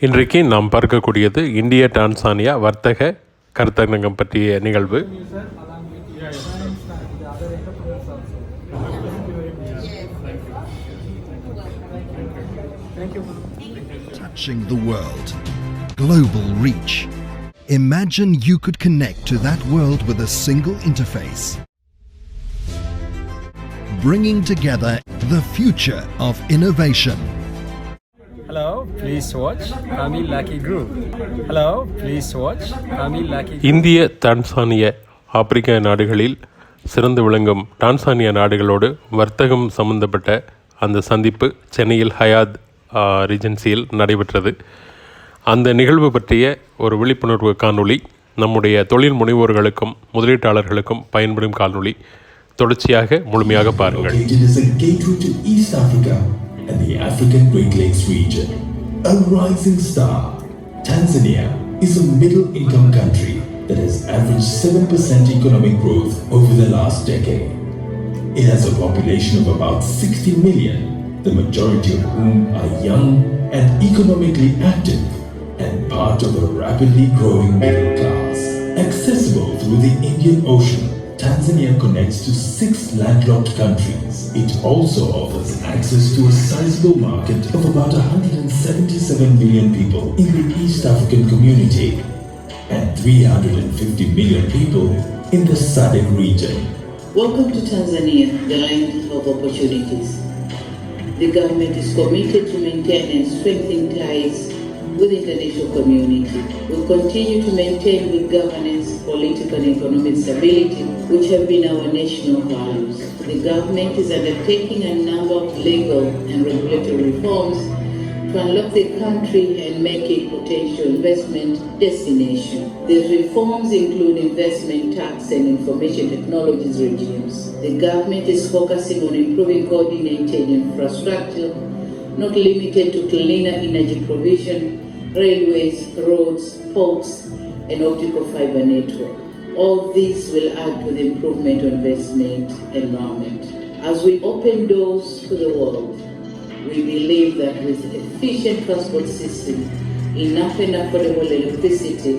இன்றைக்கு நாம் பார்க்கக்கூடியது இந்திய டான்சானியா வர்த்தக கருத்தரங்கம் பற்றிய நிகழ்வு. Touching the world. Global reach. Imagine you could connect to that world with a single interface. Bringing together the future of innovation. Hello, please watch Kami Lucky Group. Hello, please watch Kami Lucky Group. இந்திய டான்சானிய ஆப்பிரிக்க நாடுகளில் சிறந்து விளங்கும் Tanzania நாடுகளோடு வர்த்தகம் சம்பந்தப்பட்ட அந்த சந்திப்பு சென்னையில் ஹயாத் ரிஜென்சியில் நடைபெற்றது. அந்த நிகழ்வு பற்றிய ஒரு விழிப்புணர்வு காணொளி நம்முடைய தொழில் முனைவோர்களுக்கும் முதலீட்டாளர்களுக்கும் பயன்படும் காணொளி. தொடர்ச்சியாக முழுமையாக பாருங்கள். And the African Great Lakes region. A rising star, Tanzania is a middle-income country that has averaged 7% economic growth over the last decade. It has a population of about 60 million, the majority of whom are young and economically active and part of a rapidly growing middle class. Accessible through the Indian Ocean, Tanzania connects to 6 landlocked countries. It also offers access to a sizable market of about 177 million people in the East African community and 350 million people in the SADC region. Welcome to Tanzania, the land of opportunities. The government is committed to maintain and strengthen ties with the international community. We continue to maintain good governance, political and economic stability, which have been our national values. The government is undertaking a number of legal and regulatory reforms to unlock the country and make it potential investment destination. These reforms include investment tax and information technologies regimes. The government is focusing on improving coordinated infrastructure, not limited to cleaner energy provision, railways, roads, ports, and optical fiber network. All this will add to the improvement of investment environment. As we open doors to the world, we believe that with efficient transport system, enough and affordable electricity,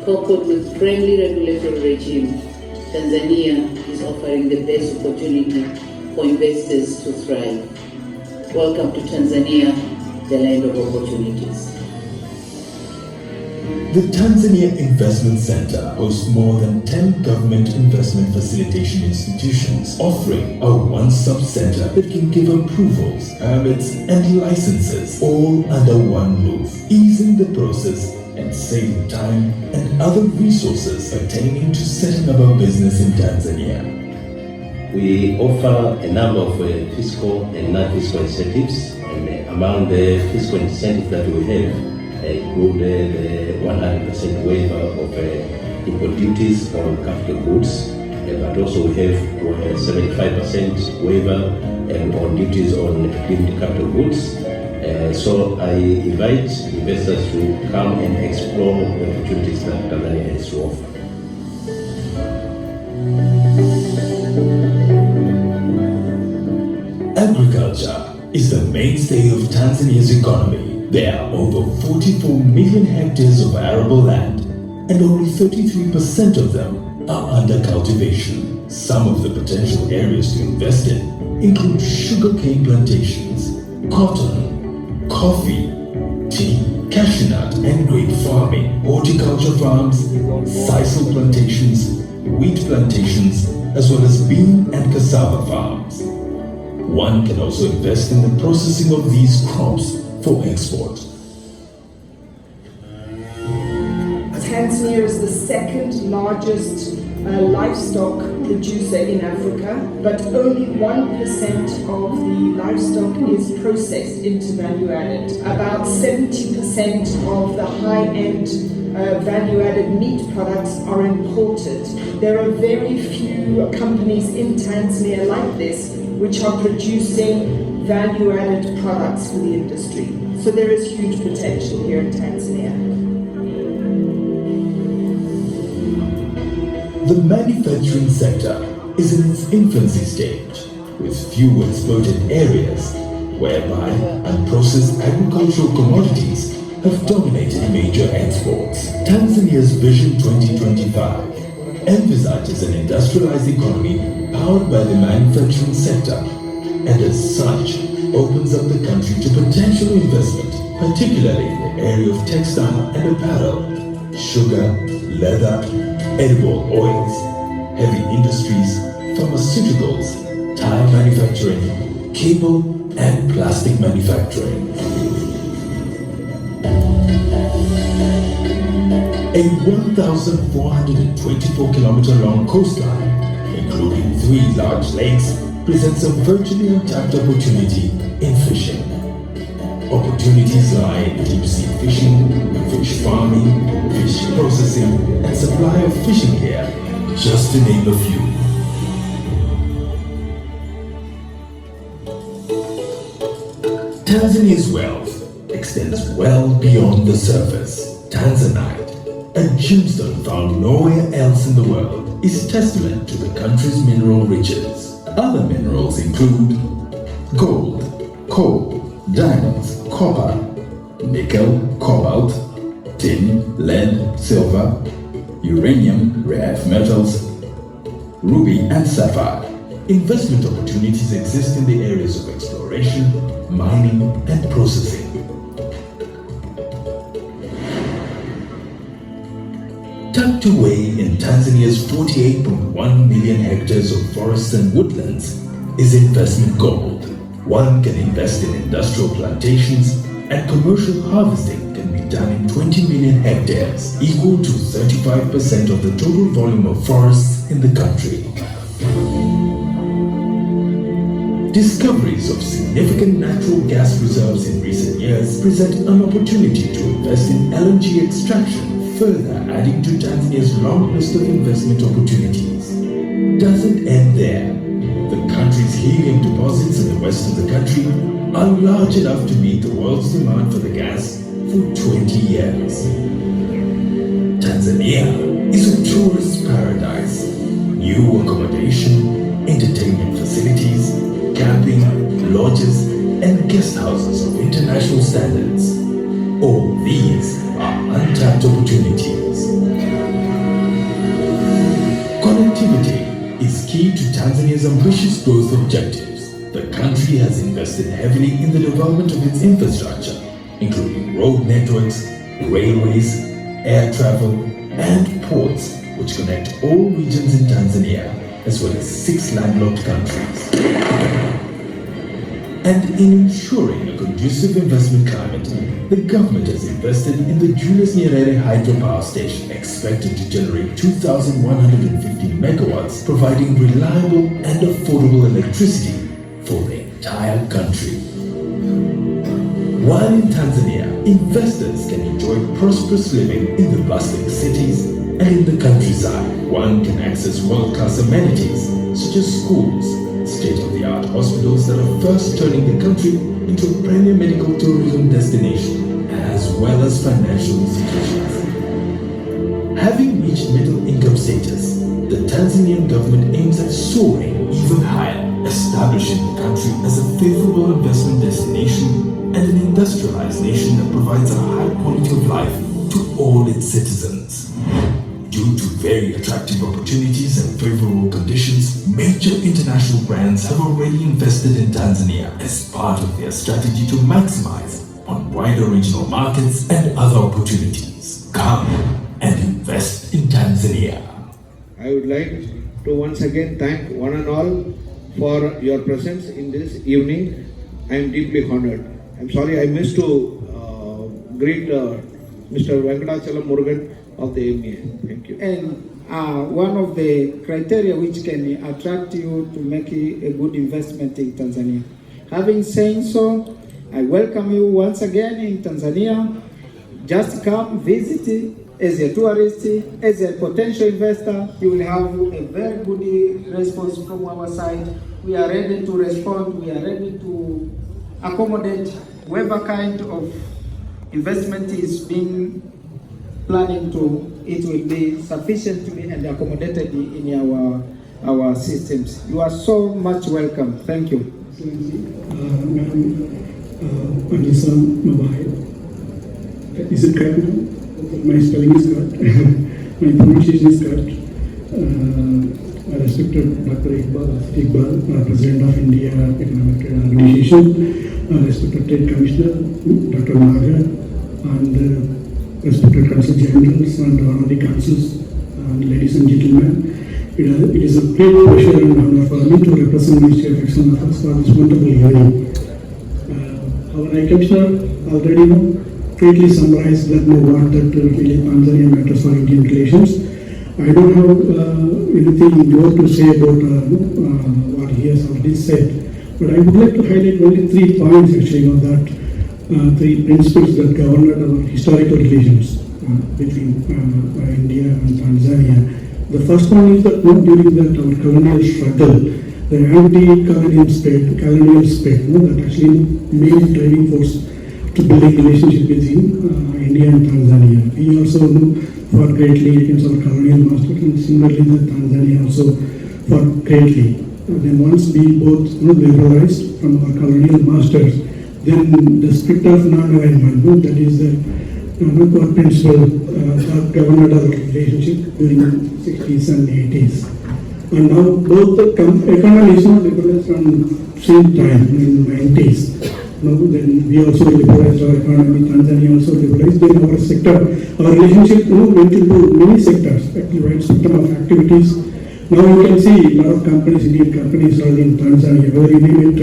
coupled with friendly regulatory regime, Tanzania is offering the best opportunity for investors to thrive. Welcome to Tanzania, the land of opportunities. The Tanzania Investment Center hosts more than 10 government investment facilitation institutions, offering a one-stop center that can give approvals, permits, and licenses all under one roof, easing the process and saving time and other resources pertaining to setting up a business in Tanzania. We offer a number of fiscal and non-fiscal incentives, and among the fiscal incentives that we have include the 100% waiver of import duties on capital goods, but also we have 75% waiver on duties on liquid capital goods. So I invite investors to come and explore the opportunities that Tanzania has to offer. Agriculture is the mainstay of Tanzania's economy. There are over 44 million hectares of arable land, and only 33% of them are under cultivation. Some of the potential areas to invest in include sugarcane plantations, cotton, coffee, tea, cashew nut and grape farming, horticulture farms, sisal plantations, wheat plantations, as well as bean and cassava farms. One can also invest in the processing of these crops for export. Tanzania is the second largest livestock producer in Africa, but only 1% of the livestock is processed into value added. About 70% of the high-end value-added meat products are imported. There are very few companies in Tanzania like this which are producing value-added products for the industry. So there is huge potential here in Tanzania. The manufacturing sector is in its infancy stage, with few exploited areas, whereby unprocessed agricultural commodities have dominated major exports. Tanzania's Vision 2025 envisages an industrialized economy powered by the manufacturing sector, and as such opens up the country to potential investment, particularly in the area of textile and apparel, sugar, leather, edible oils, heavy industries, pharmaceuticals, tire manufacturing, cable and plastic manufacturing. A 1,424-kilometer long coastline, including 3 large lakes, presents a virtually untapped opportunity in fishing. Opportunities lie in deep-sea fishing, fish farming, fish processing, and supply of fishing gear, just to name a few. Tanzania's wealth extends well beyond the surface. Tanzanite, a gemstone found nowhere else in the world, is testament to the country's mineral riches. Other minerals include gold, coal, diamonds, copper, nickel, cobalt, tin, lead, silver, uranium, rare earth metals, ruby and sapphire. Investment opportunities exist in the areas of exploration, mining and processing. Tucked away in Tanzania's 48.1 million hectares of forests and woodlands is investment gold. One can invest in industrial plantations, and commercial harvesting can be done in 20 million hectares, equal to 35% of the total volume of forests in the country. Discoveries of significant natural gas reserves in recent years present an opportunity to invest in LNG extraction, further adding to Tanzania's long list of investment opportunities. Doesn't end there. The country's helium deposits in the west of the country are large enough to meet the world's demand for the gas for 20 years. Tanzania is a tourist paradise. New accommodation, entertainment facilities, camping, lodges, and guest houses of international standards. All these are untapped opportunities. Connectivity is key to Tanzania's ambitious growth objectives. The country has invested heavily in the development of its infrastructure, including road networks, railways, air travel, and ports, which connect all regions in Tanzania, as well as 6 landlocked countries. And in ensuring a conducive investment climate, the government has invested in the Julius Nyerere hydropower station, expected to generate 2,150 megawatts, providing reliable and affordable electricity for the entire country. While in Tanzania, investors can enjoy prosperous living in the bustling cities, and in the countryside, one can access world-class amenities such as schools, state-of-the-art hospitals that are fast turning the country into a premier medical tourism destination, as well as financial institutions. Having reached middle income status, the Tanzanian government aims at soaring even higher, establishing the country as a favorable investment destination and an industrialized nation that provides a high quality of life to all its citizens. Due to very attractive opportunities and favorable conditions, major international brands have already invested in Tanzania as part of their strategy to maximize on wider regional markets and other opportunities. Come and invest in Tanzania. I would like to once again thank one and all for your presence in this evening. I am deeply honored. I'm sorry I missed to greet Mr. Venkatachalam Murugan of the AMA. Thank you. And one of the criteria which can attract you to make a good investment in Tanzania. Having said so, I welcome you once again in Tanzania. Just come visit as a tourist, as a potential investor. You will have a very good response from our side. We are ready to respond. We are ready to accommodate whatever kind of investment is being planning to, it will be sufficiently and accommodated in our systems. You are so much welcome. Thank you. Is it correct now? My spelling is correct. My pronunciation is correct. I respected Dr. Iqbal, President of India Economic Organization, respected Trade Commissioner, Dr. Nagar, and respected Consul Generals and honorary consuls, and ladies and gentlemen. It is a great pleasure and honor for me to represent Ministry of External Affairs for this wonderful hearing. Our High Commissioner already greatly summarized that what that really Tanzania matters for Indian relations. I don't have anything more to say about what he has already said, but I would like to highlight only 3 points actually on that, 3 principles that govern our historical relations between India and Tanzania. The first one is that during that our colonial struggle, the anti-colonial spirit, that actually main driving force to building relationship between India and Tanzania. We also fought greatly against our colonial masters, and similarly the Tanzania also fought greatly. Then once we both liberalized from our colonial masters, then the spirit of non-alignment, that is the core principle that governed our relationship during the 60s and 80s. And now both the economies liberalized from same time in the 90s. Then we also liberalized our economy, Tanzania also liberalized. Then our sector, our relationship went into many sectors, actually wide spectrum of activities. Now you can see a lot of companies, Indian companies are in Tanzania, where you name it,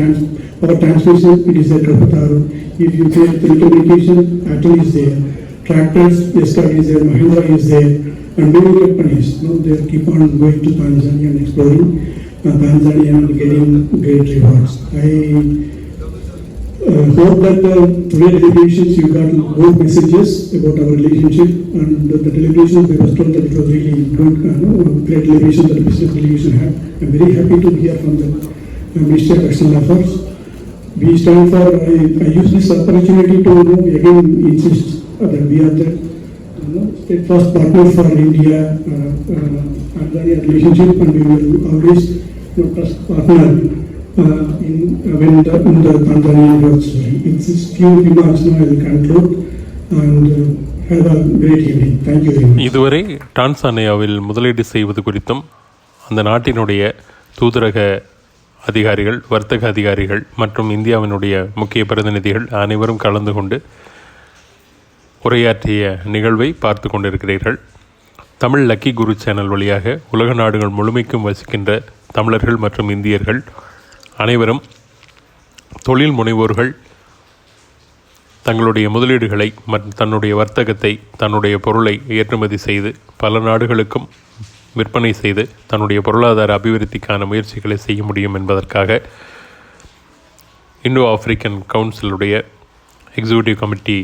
our transmission, it is at Kapataru. If you say telecommunication, Airtel is there. Tractors, Escort is there, Mahindra is there, and many companies, they keep on going to Tanzania and exploring Tanzania and getting great rewards. I hope that today deliberations you got more messages about our relationship, and the deliberations we were told that it was really good, great deliberation that the business delegation had. I'm very happy to hear from the Ministry of External Affairs. We stand for, I use this opportunity to again insist that we are the steadfast partner for India Tanzania relationship, and we will always trust partner in the Tanzanian growth story. It's a few remarks now I will conclude, and have a great evening. Thank you very much. இதுவரை டான்சானியாவில் முதலீடு செய்வது குறித்தும் அந்த நாட்டினுடைய தூதரக அதிகாரிகள், வர்த்தக அதிகாரிகள் மற்றும் இந்தியாவினுடைய முக்கிய பிரதிநிதிகள் அனைவரும் கலந்து கொண்டு உரையாற்றிய நிகழ்வை பார்த்து கொண்டிருக்கிறீர்கள். தமிழ் லக்கி குரு சேனல் வழியாக உலக நாடுகள் முழுமைக்கும் வசிக்கின்ற தமிழர்கள் மற்றும் இந்தியர்கள் அனைவரும் தொழில் முனைவோர்கள் தங்களுடைய முதலீடுகளை மற்றும் தன்னுடைய வர்த்தகத்தை, தன்னுடைய பொருளை ஏற்றுமதி செய்து பல நாடுகளுக்கும் விற்பனை செய்து தன்னுடைய பொருளாதார அபிவிருத்திக்கான முயற்சிகளை செய்ய முடியும் என்பதற்காக இந்தோ ஆப்பிரிக்கன் கவுன்சிலுடைய executive committee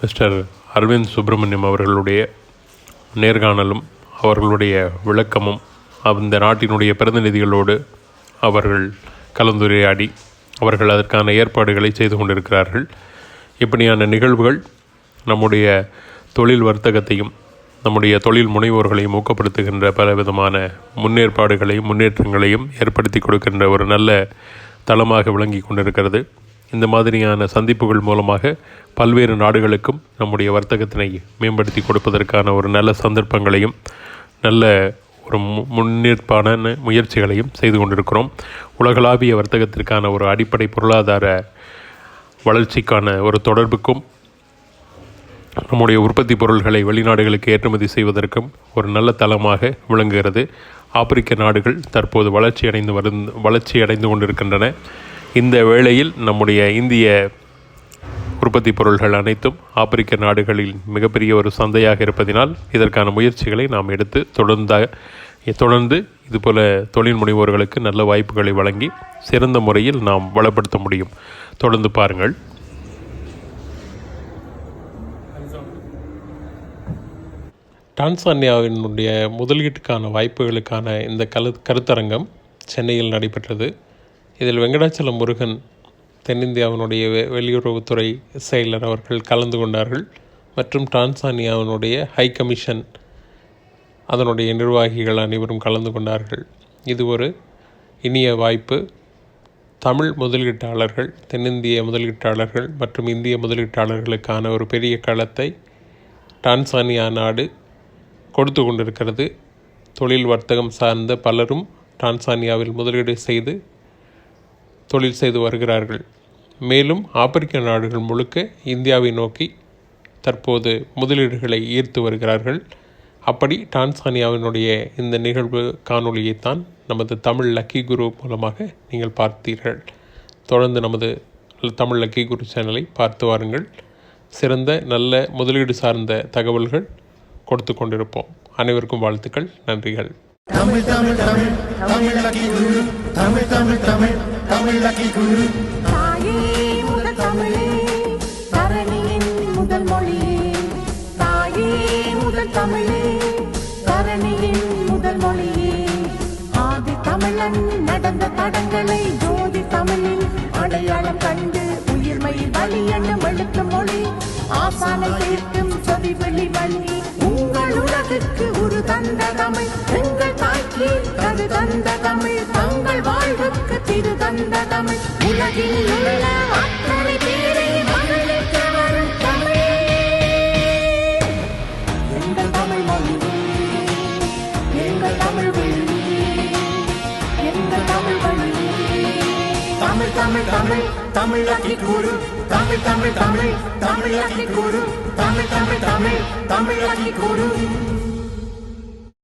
mister Aravind Subramaniam அவர்களுடைய நேர்காணலும் அவர்களுடைய விளக்கமும் அந்த நாட்டினுடைய பிரதிநிதிகளோடு அவர்கள் கலந்துரையாடி அவர்கள் அதற்கான ஏற்பாடுகளை செய்து கொண்டிருக்கிறார்கள். இப்படியான நிகழ்வுகள் நம்முடைய தொழில் வர்த்தகத்தையும் நம்முடைய தொழில் முனைவோர்களையும் ஊக்கப்படுத்துகின்ற பல விதமான முன்னேற்பாடுகளையும் முன்னேற்றங்களையும் ஏற்படுத்தி கொடுக்கின்ற ஒரு நல்ல தளமாக விளங்கி கொண்டிருக்கிறது. இந்த மாதிரியான சந்திப்புகள் மூலமாக பல்வேறு நாடுகளுக்கும் நம்முடைய வர்த்தகத்தினை மேம்படுத்தி கொடுப்பதற்கான ஒரு நல்ல சந்தர்ப்பங்களையும் நல்ல ஒரு முன்னேற்பான முயற்சிகளையும் செய்து கொண்டிருக்கிறோம். உலகளாவிய வர்த்தகத்திற்கான ஒரு அடிப்படை பொருளாதார வளர்ச்சிக்கான ஒரு தொடர்புக்கும் நம்முடைய உற்பத்தி பொருள்களை வெளிநாடுகளுக்கு ஏற்றுமதி செய்வதற்கும் ஒரு நல்ல தளமாக விளங்குகிறது. ஆப்பிரிக்க நாடுகள் தற்போது வளர்ச்சி அடைந்து கொண்டிருக்கின்றன. இந்த வேளையில் நம்முடைய இந்திய உற்பத்தி பொருள்கள் அனைத்தும் ஆப்பிரிக்க நாடுகளில் மிகப்பெரிய ஒரு சந்தையாக இருப்பதினால் இதற்கான முயற்சிகளை நாம் எடுத்து தொடர்ந்து இதுபோல தொழில் முனைவோர்களுக்கு நல்ல வாய்ப்புகளை வழங்கி சிறந்த முறையில் நாம் வளப்படுத்த முடியும். தொடர்ந்து பாருங்கள். டான்சானியாவினுடைய முதலீட்டுக்கான வாய்ப்புகளுக்கான இந்த கருத்தரங்கம் சென்னையில் நடைபெற்றது. இதில் வெங்கடாச்சலம் முருகன் தென்னிந்தியாவினுடைய வெளியுறவுத்துறை செயலர் அவர்கள் கலந்து கொண்டார்கள். மற்றும் டான்சானியாவினுடைய ஹை கமிஷன் அதனுடைய நிர்வாகிகள் அனைவரும் கலந்து கொண்டார்கள். இது ஒரு இனிய வாய்ப்பு. தமிழ் முதலீட்டாளர்கள், தென்னிந்திய முதலீட்டாளர்கள் மற்றும் இந்திய முதலீட்டாளர்களுக்கான ஒரு பெரிய களத்தை டான்சானியா நாடு கொடுத்து கொண்டிருக்கிறது. தொழில் வர்த்தகம் சார்ந்த பலரும் டான்சானியாவில் முதலீடு செய்து தொழில் செய்து வருகிறார்கள். மேலும் ஆப்பிரிக்க நாடுகள் முழுக்க இந்தியாவை நோக்கி தற்போது முதலீடுகளை ஈர்த்து வருகிறார்கள். அப்படி டான்சானியாவினுடைய இந்த நிகழ்வு காணொளியைத்தான் நமது தமிழ் லக்கி குரு மூலமாக நீங்கள் பார்த்தீர்கள். தொடர்ந்து நமது தமிழ் லக்கி குரு சேனலை பார்த்து வாருங்கள். சிறந்த நல்ல முதலீடு சார்ந்த தகவல்கள் கொடுத்து கொண்டிருப்போம். அனைவருக்கும் வாழ்த்துக்கள், நன்றிகள். தமிழ் தமிழ் தமிழ் தமிழ் லக்கி குரு, தமிழ் தமிழ் தமிழ் தமிழ் லக்கி குரு. தாயே முதல் தமிழே, தரணியின் முதல் மொழியே. தாயே முதல் தமிழே, தரணியின் முதல் மொழியே. ஆதி தமிழன் நடந்த தடங்களை ஜோதி தமிழில் அடையாளம் கண்டு உயிர்மையில் வழி எண்ணும் எழுத்து மொழி. ஆசானை கேட்கும் சொதி வெளி வழி. உங்கள் உலகிற்கு ஒரு தந்த தமிழ், எங்கள் தாய்க்கு கரு தந்த தமிழ், தங்கள் வாழ்வுக்கு திரு தந்த தமிழ். உலகில் உள்ள அத்தனை பேரை மகிழ்விக்க வரும் தமிழ். எங்கள் தமிழ் மொழி, எங்கள் தமிழ் வழி, எங்கள் தமிழ் வழி. தமிழ் தமிழ் தமிழ் தமிழ் லக்கி குரு, தமிழ் தமிழ் தமிழ் தமிழ் லக்கி குரு, தமிழ் தமிழ் தமிழ் தமிழ் லக்கி குரு.